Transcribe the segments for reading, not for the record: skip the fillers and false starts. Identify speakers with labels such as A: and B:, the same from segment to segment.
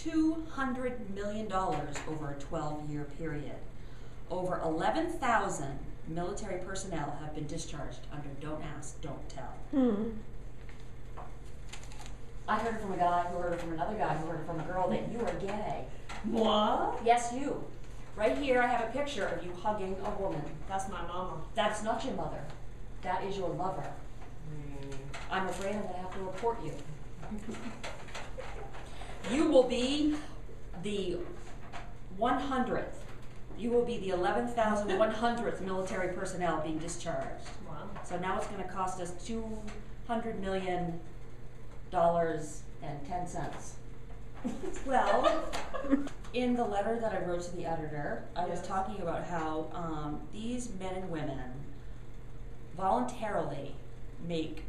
A: $200 million over a 12-year period. Over 11,000 military personnel have been discharged under Don't Ask, Don't Tell. I heard it from a guy who heard it from another guy who heard it from a girl that you are gay.
B: What?
A: Yes, you. Right here I have a picture of you hugging a woman.
B: That's my mama.
A: That's not your mother. That is your lover. I'm afraid I'm going to have to report you. You will be the 100th. You will be the 11,100th military personnel being discharged.
B: Wow.
A: So now it's going to cost us $200 million and 10 cents. Well, in the letter that I wrote to the editor, I was talking about how these men and women voluntarily make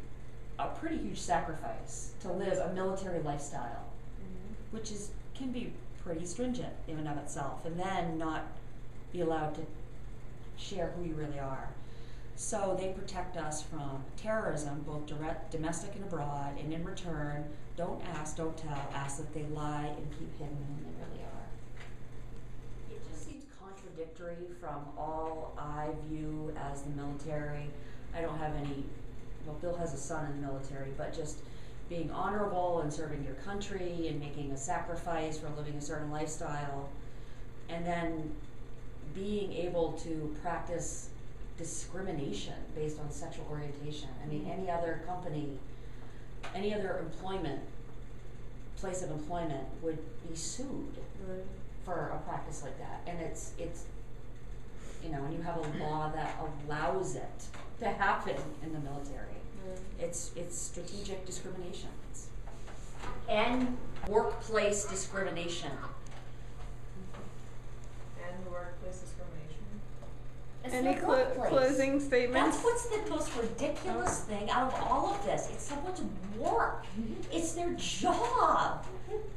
A: a pretty huge sacrifice to live a military lifestyle, which can be pretty stringent in and of itself, and then not be allowed to share who you really are. So they protect us from terrorism, both domestic and abroad, and in return, don't ask, don't tell, ask that they lie and keep hidden who they really are. It just seems contradictory from all I view as the military. I don't have any, well, Bill has a son in the military, but just being honorable and serving your country and making a sacrifice for living a certain lifestyle, and then being able to practice discrimination based on sexual orientation. I mean, any other company, any other place of employment would be sued for a practice like that. And it's, you know, and you have a law that allows it to happen in the military. It's strategic discrimination. And workplace discrimination.
B: And workplace discrimination.
A: It's
C: Any closing statements?
A: That's what's the most ridiculous thing out of all of this. It's someone's work. It's their job.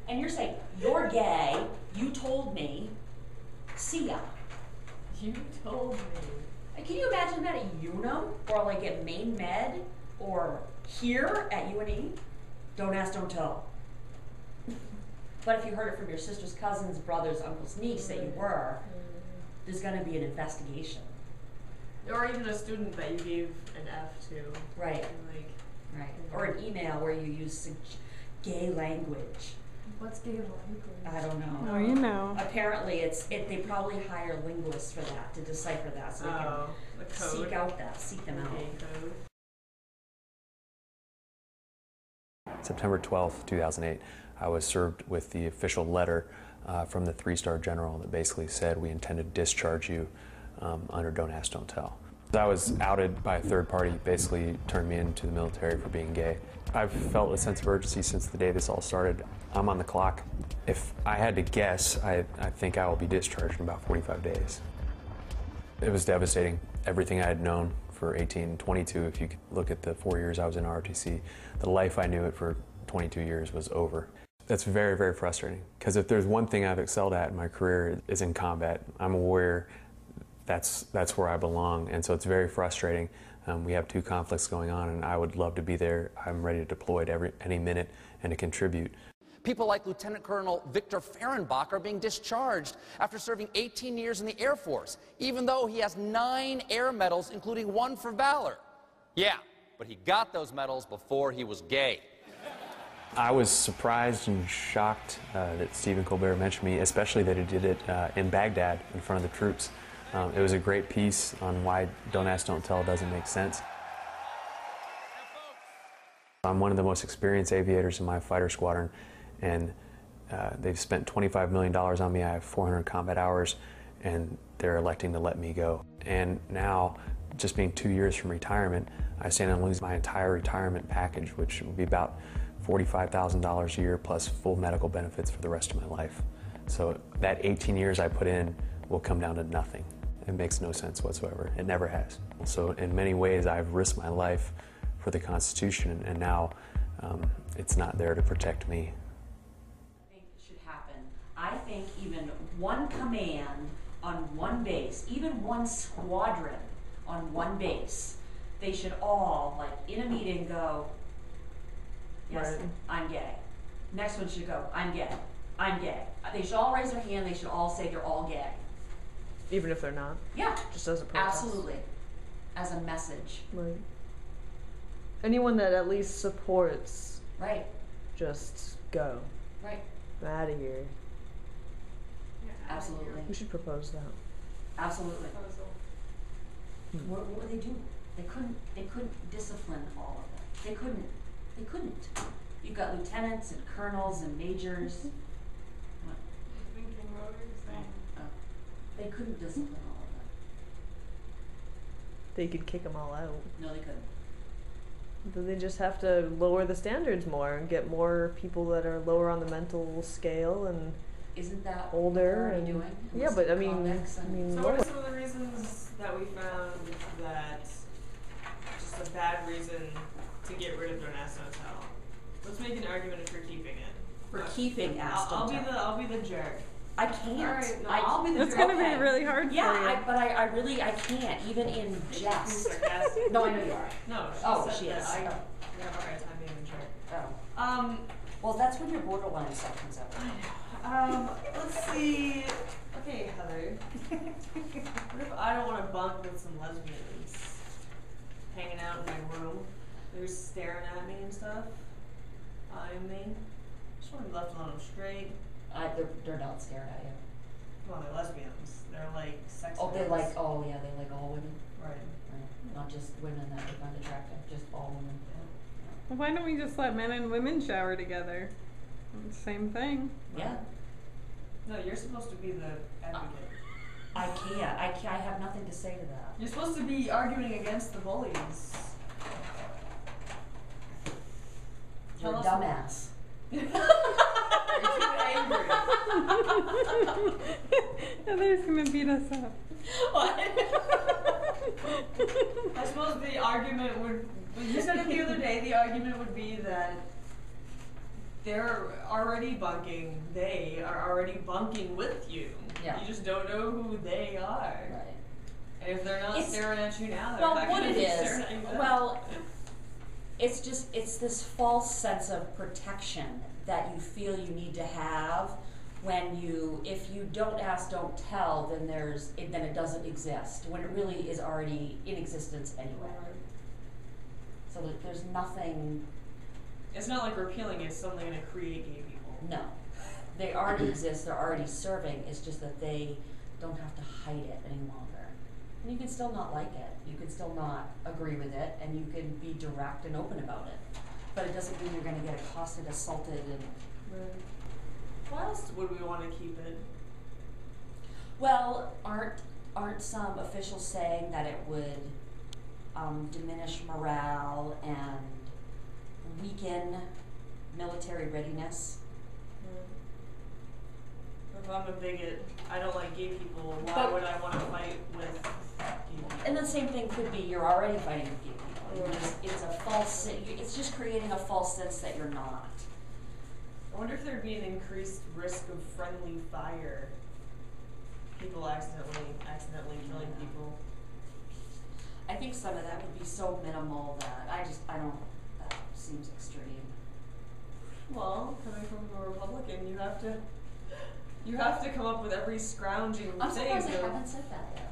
A: And you're saying, you're gay, you told me, see ya.
B: You told me.
A: Can you imagine that at Unum, or like at Maine Med, or here at UNE? Don't ask, don't tell. But if you heard it from your sister's cousins, brothers, uncles, niece that you were, there's going to be an investigation.
B: Or even a student that you gave an F to.
A: Right. Right. Or an email where you use gay language.
B: What's gay language?
A: I don't know.
C: Oh, you know.
A: Apparently, they probably hire linguists for that, to decipher that, so they can seek them out.
B: Code.
D: September 12th, 2008, I was served with the official letter from the 3-star general that basically said we intend to discharge you under Don't Ask, Don't Tell. I was outed by a third party, basically turned me into the military for being gay. I've felt a sense of urgency since the day this all started. I'm on the clock. If I had to guess, I think I will be discharged in about 45 days. It was devastating. Everything I had known for 18, 22, if you could look at the 4 years I was in ROTC, the life I knew it for 22 years was over. That's very, very frustrating, because if there's one thing I've excelled at in my career is in combat. I'm aware that's where I belong, and so it's very frustrating. We have 2 conflicts going on, and I would love to be there. I'm ready to deploy at any minute and to contribute.
E: People like Lieutenant Colonel Victor Fehrenbach are being discharged after serving 18 years in the Air Force, even though he has 9 air medals, including 1 for valor. Yeah, but he got those medals before he was gay.
D: I was surprised and shocked that Stephen Colbert mentioned me, especially that he did it in Baghdad in front of the troops. It was a great piece on why Don't Ask, Don't Tell doesn't make sense. I'm one of the most experienced aviators in my fighter squadron, and they've spent $25 million on me. I have 400 combat hours, and they're electing to let me go. And now, just being 2 years from retirement, I stand to lose my entire retirement package, which will be about $45,000 a year plus full medical benefits for the rest of my life. So that 18 years I put in will come down to nothing. It makes no sense whatsoever. It never has. So in many ways, I've risked my life for the Constitution, and now it's not there to protect me.
A: I think it should happen. I think even one command on one base, even one squadron on one base, they should all, like, in a meeting go, yes, right. I'm gay. Next one should go, I'm gay. I'm gay. They should all raise their hand. They should all say they're all gay.
B: Even if they're not.
A: Yeah.
B: Just as a protest.
A: Absolutely. As a message.
B: Right. Anyone that at least supports.
A: Right.
B: Just go.
A: Right.
B: I'm out of here.
A: Absolutely.
B: We should propose that.
A: Absolutely. What would they do? They couldn't discipline all of them. They couldn't. You've got lieutenants and colonels and majors. What? They couldn't discipline all of them.
B: They could kick them all out.
A: No, they couldn't.
B: Then they just have to lower the standards more and get more people that are lower on the mental scale and
A: isn't that
B: older
A: what they're already
B: and
A: doing?
B: yeah, but I mean,
C: So what are some of the reasons that we found that just a bad reason to get rid of Don't Ask, Don't Tell? Let's make an argument for keeping it.
A: For keeping Ask, Don't Tell.
C: I'll be the jerk.
A: I can't.
C: All right, no,
A: I'll be the
C: jerk.
A: jerk.
C: It's
A: gonna
C: be
A: really
C: hard
A: for you. But I really can't, even in jest. No, I know you are.
C: No,
A: she is.
C: I have a hard time being the jerk.
A: Oh. Well, that's when your borderline stuff comes out.
C: Let's see. Okay, Heather. What if I don't want to bunk with some lesbians hanging out in my room? They're staring at me and stuff, eyeing me. Just want to be left alone. I'm straight.
A: They're not staring at you.
C: Well, they're lesbians. They're like sex.
A: Oh, they like. Oh, yeah, they like all women.
C: Right.
A: Not just women that they find attractive, just all women.
F: Well, why don't we just let men and women shower together? Same thing.
A: Yeah.
C: No, you're supposed to be the advocate.
A: I can't. I have nothing to say to that.
C: You're supposed to be arguing against the bullies.
A: You're a dumbass.
C: You're too angry.
F: Heather's gonna beat us up.
C: What? I suppose the argument would. You said it the other day. The argument would be that they're already bunking. They are already bunking with you.
A: Yeah.
C: You just don't know who they are.
A: Right.
C: And if they're not staring at you now, they're
A: well,
C: not
A: what
C: going
A: it
C: to be
A: is,
C: staring at you then.
A: well, it's this false sense of protection that you feel you need to have when if you don't ask, don't tell, then then it doesn't exist, when it really is already in existence anyway. So there's nothing.
C: It's not like repealing it is suddenly going to create gay people.
A: No. They already exist, they're already serving, it's just that they don't have to hide it any longer. And you can still not like it, you can still not agree with it, and you can be direct and open about it. But it doesn't mean you're going to get accosted, assaulted, and...
C: Right. Why else would we want to keep it?
A: Well, aren't some officials saying that it would diminish morale and weaken military readiness?
C: If I'm a bigot, I don't like gay people, why would I want to fight with gay people?
A: And the same thing could be you're already fighting with gay people. It's a false, it's just creating a false sense that you're not.
C: I wonder if there'd be an increased risk of friendly fire. People accidentally killing people.
A: I think some of that would be so minimal that that seems extreme.
C: Well, coming from a Republican, you have to come up with every scrounging
A: I'm
C: thing.
A: surprised they haven't said that yet.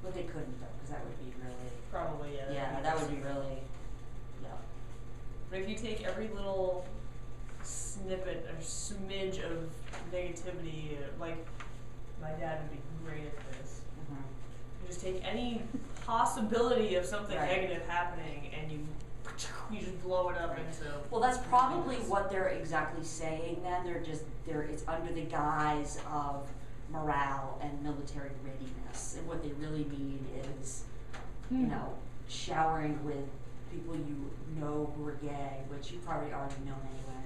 A: But they couldn't though, because that would be really...
C: Probably, yeah.
A: Yeah, that would be really... Yeah.
C: But if you take every little snippet or smidge of negativity, like, my dad would be great at this.
A: Mm-hmm.
C: You just take any possibility of something
A: Right.
C: negative happening and you just blow it up into...
A: Well, that's probably what they're exactly saying then. It's under the guise of morale and military readiness. And what they really mean is, you know, showering with people you know who are gay, which you probably already know anyway.